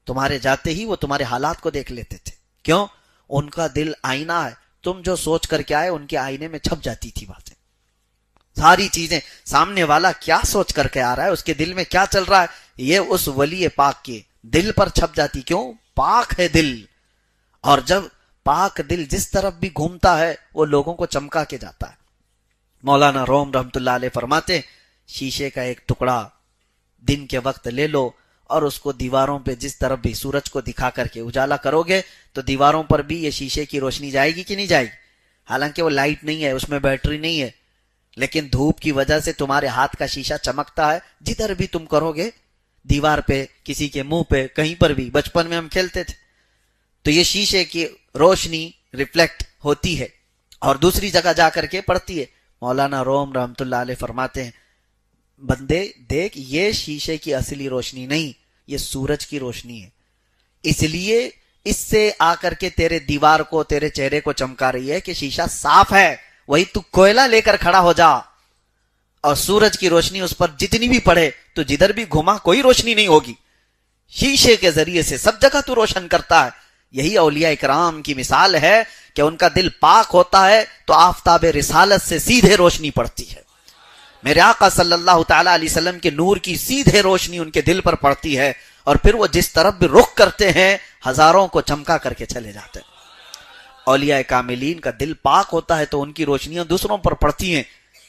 تمہارے جاتے ہی وہ تمہارے حالات کو دیکھ لیتے تھے. کیوں؟ ان کا دل آئینہ ہے. تم جو سوچ کر کے آئے ان کے آئینے میں چھپ جاتی تھی باتیں، ساری چیزیں. سامنے والا کیا سوچ کر کے آ رہا ہے، اس کے دل میں کیا چل رہا ہے، یہ اس ولی پاک کے دل پر چھپ جاتی. کیوں؟ پاک ہے دل. اور جب پاک دل جس طرف بھی گھومتا ہے وہ لوگوں کو چمکا کے جاتا ہے. مولانا روم رحمت اللہ علیہ فرماتے شیشے کا ایک ٹکڑا دن کے وقت لے لو اور اس کو دیواروں پہ جس طرف بھی سورج کو دکھا کر کے اجالا کرو گے تو دیواروں پر بھی یہ شیشے کی روشنی جائے گی کہ نہیں جائے گی. حالانکہ وہ لائٹ نہیں ہے، اس میں بیٹری نہیں ہے، لیکن دھوپ کی وجہ سے تمہارے ہاتھ کا شیشہ چمکتا ہے. جدھر بھی تم کرو گے، دیوار پہ، کسی کے منہ پہ، کہیں پر بھی. بچپن میں ہم کھیلتے تھے تو یہ شیشے کی روشنی ریفلیکٹ ہوتی ہے اور دوسری جگہ جا کر کے پڑتی ہے. مولانا روم رحمت اللہ علیہ فرماتے ہیں بندے دیکھ یہ شیشے کی اصلی روشنی نہیں، یہ سورج کی روشنی ہے، اس لیے اس سے آ کر کے تیرے دیوار کو تیرے چہرے کو چمکا رہی ہے کہ شیشہ صاف ہے. وہی تو کوئلہ لے کر کھڑا ہو جا اور سورج کی روشنی اس پر جتنی بھی پڑے تو جدھر بھی گھما کوئی روشنی نہیں ہوگی. شیشے کے ذریعے سے سب جگہ تو روشن کرتا ہے. یہی اولیاء اکرام کی مثال ہے کہ ان کا دل پاک ہوتا ہے تو آفتاب رسالت سے سیدھے روشنی پڑتی ہے. میرے آقا صلی اللہ تعالی علیہ وسلم کے نور کی سیدھے روشنی ان کے دل پر پڑتی ہے اور پھر وہ جس طرف بھی رخ کرتے ہیں ہزاروں کو چمکا کر کے چلے جاتے ہیں. اولیاء کاملین کا دل پاک ہوتا ہے تو ان کی روشنیاں دوسروں پر پڑتی ہیں،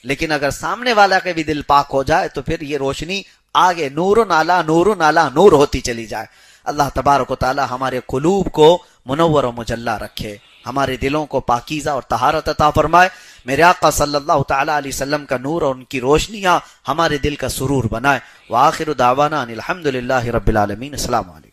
لیکن اگر سامنے والا کے بھی دل پاک ہو جائے تو پھر یہ روشنی آگے نور نالا نور ہوتی چلی جائے. اللہ تبارک و تعالی ہمارے قلوب کو منور و مجلہ رکھے، ہمارے دلوں کو پاکیزہ اور طہارت عطا فرمائے. میرے آقا صلی اللہ تعالی علیہ وسلم کا نور اور ان کی روشنیاں ہمارے دل کا سرور بنائے. وآخر دعوانا ان الحمدللہ رب العالمین. السلام علیکم.